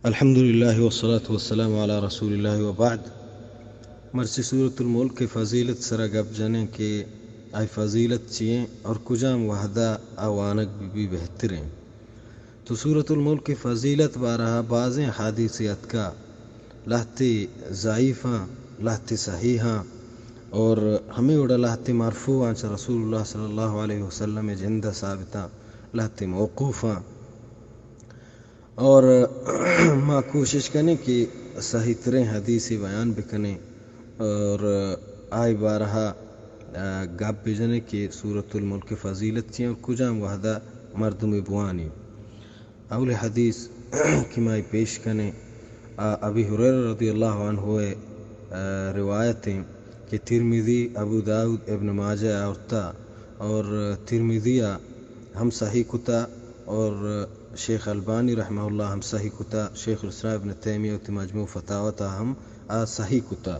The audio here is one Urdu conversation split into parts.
الحمدللہ والصلاة والسلام علی رسول اللہ وبعد. مرچی صورت الملک کی فضیلت سرا گپ جنے کہ آئی فضیلت چیئیں اور کجام وحدہ آوانک بھی بہتریں. تو صورت الملک کی فضیلت بارہا بعضیں حادثیت کا لہتی ضعیفاں لہتی صحیحاں اور ہمیں اڑا لہتی مرفوعاں چا رسول اللہ صلی اللہ علیہ وسلم جندہ ثابتاں لہتی موقوفاں. اور ماں کوشش کریں کہ صحیح ترین حدیثی بیان بکنے اور آئی بارہا گپ بجنے کہ صورت الملک فضیلت چیئیں اور کجام وحدہ مردم بوانی. اول حدیث کی مائی پیش کنے ابی ہریرہ رضی اللہ عنہ روایتیں کہ ترمذی ابو داود ابن ماجہ آورتا اور ترمذیہ ہم صحیح کتا اور شیخ البانی رحمہ اللہ ہم صحیح کتا، شیخ الاسلام ابن تیمیہ تی مجموع فتاوتا ہم صحیح کتا.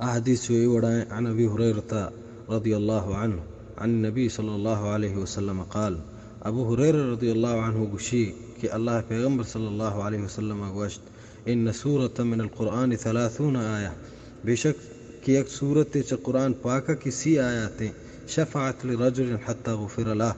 حدیث شوئی وڑائیں عن ابی ہریرہ رضی اللہ عنہ عن النبی صلی اللہ علیہ وسلم قال. ابو ہریرہ رضی اللہ عنہ گوشی کہ اللہ پیغمبر صلی اللہ علیہ وسلم گوشت ان سورۃ من القرآن 30 آیہ، بے شک کہ ایک سورت چا قرآن پاکہ کی 30 آیاتیں شفعت لرجل حتی غفر لہ،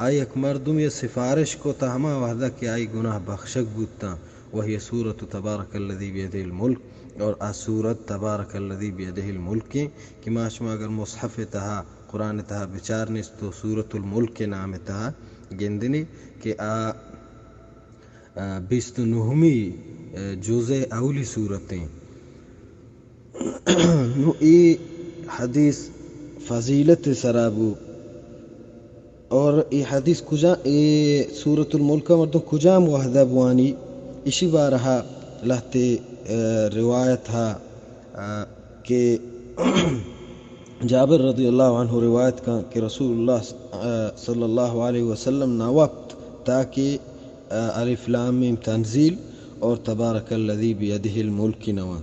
آئی ایک مردم یہ سفارش کو تا ہما وحدہ کہ آئی گناہ بخشک بودتا. وہی سورۃ تبارک الذی بیدہ الملک، اور سورت تبارک الذی بیدہ الملک کہ ماشما اگر مصحف تہا قرآن تہا بچارنیس تو سورۃ الملک کے نام تہا گندنی کہ 29ویں جزء اولی صورتیں. نو ای حدیث فضیلت سرابو اور ای حدیث کجا ای سورۃ الملک مردم کجام وحدہ بوانی اسی بارہا لہتے روایت ہا کہ جابر رضی اللہ عنہ روایت کا کہ رسول اللہ صلی اللہ علیہ وسلم نا وقت تاکہ الف لام میم تنزیل اور تبارک الذی بیدہ الملک نوان.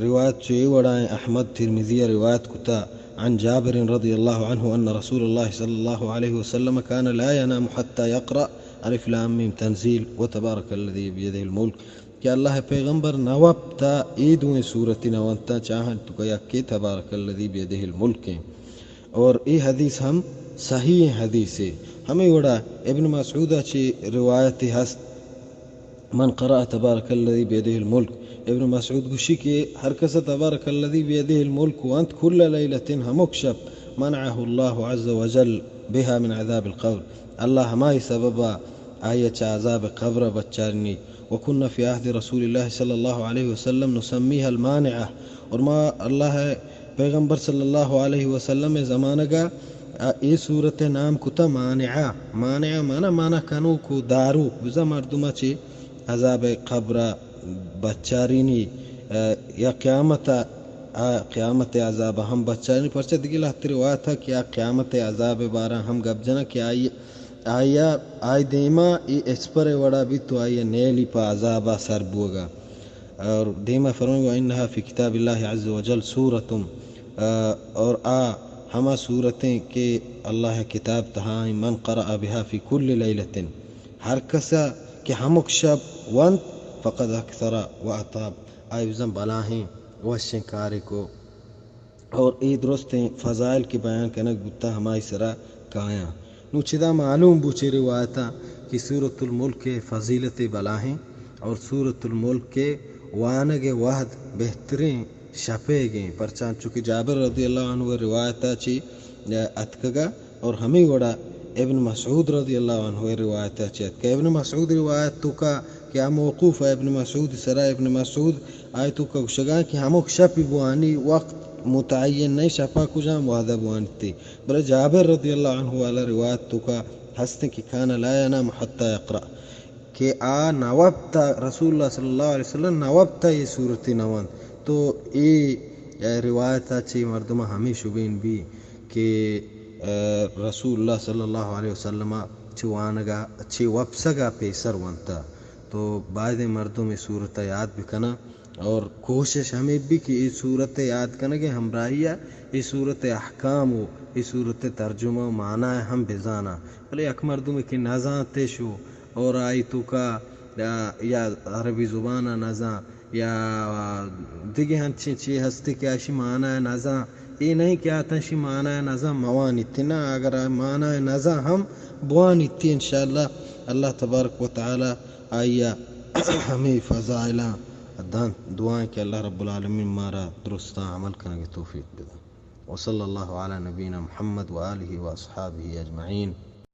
روایت چوئی وڑائیں احمد ترمذی روایت کتا عن جابر رضی اللہ عنہ ان رسول اللہ صلی اللہ علیہ وسلم كان لا ينام حتى يقرأ الف لام میم تنزیل و تبارک الذی بیدہ الملک کہ اللہ پیغمبر نواب تا ایدویں صورتی نوانتا چاہاں تو کہ یکی تبارک الذی بیدہ الملک. اور ای حدیث ہم صحیح حدیث ہے. ہمیں وڑا ابن مسعودہ چی روایتی ہست من قرأ تبارک الذی بیدہ الملک، ابن مسعود گوشی کہ ہر کس تبارک الذی بیدہ الملک وانت کل لیلت ہمک شب منعہ اللہ عز وجل بها من عذاب القبر، اللہ ہمائی سببا آیت عذاب قبر بچارنی. وکن فی عہد رسول اللہ صلی اللہ علیہ وسلم نسمیها المانعہ، اور ما اللہ پیغمبر صلی اللہ علیہ وسلم زمانہ کا ای صورت نام کتا مانعہ. مانعہ مانا کنو کو دارو بزا مردمہ چی عذاب قبر بچارینی یا قیامت عذاب ہم بچارینی. پرچہ دیگی لہتی روایت تھا کہ قیامت عذاب بارا ہم گب جنا کہ آئی دیما ای اسپر وڑا بھی تو آئی نیلی پا عذابہ سر بوگا. اور دیما فرمائے گا انہا فی کتاب اللہ عز وجل سورتم، اور ہما صورتیں کہ اللہ کتاب تہائیں من قرأ بها فی کل لیلت، ہر کسا کہ ہمک شب وانت فقد اکثر و اطاب آئی بزن بلاہیں وشن کاری کو. اور ای درستیں فضائل کی بیان کنک بتا ہمائی سرا کایا. نو چدا معلوم بوچے روایتا کہ سورۃ الملک کے فضیلت بلاہیں اور سورۃ الملک کے وانگ وحد بہترین شپے گئیں. پرچان چونکہ جابر رضی اللہ عنہ روایتا چی اتکگا اور ہمیں وڑا ابن مسعود رضی اللہ عنہ روایتا چی اتکا. ابن مسعود روایت تو کا کہ موقوف ہے ابن مسعود سرا ابن مسعود آئے تو کا شگا کہ ہمک شپی بوانی وقت متعین نہیں شپا کجام وحدہ بوانی تھی. بلے جابر رضی اللہ عنہ والا روایت تو کا ہستیں کہ کھانا لا ینام حتی یقرأ کہ نوابتا رسول اللہ صلی اللہ علیہ وسلم نوابتا یہ صورتی نوان. تو یہ روایتا چی مردمہ ہمیں شبین بھی کہ رسول اللہ صلی اللہ علیہ وسلم چوانگا چی وپسگا پیسر وانتا. تو بعد مردم اس صورت یاد بکنا اور کوشش ہمیں بھی کہ اس صورت یاد کرنا کہ ہمراہیہ اس صورت احکام ہو اس صورت ترجمہ و معنی ہم بزانا. بلے ایک مردم کی نظانتے شو اور آئی تو کا یا عربی زبان نزا یا دیگه ہنچی چی ہستی کہ اشی معنی نزا، یہ نہیں کہ آتنشی معنی نزا موان اتنا، اگر معنی نزا ہم بوان اتی انشاءاللہ اللہ تبارک و تعالی آیا ہمیں فضائلہ دان دعائیں کہ اللہ رب العالمین مارا درستہ عمل کرنے کی توفیق دے. وصلی اللہ علی نبینا محمد وآلہ واصحابہ اجمعین.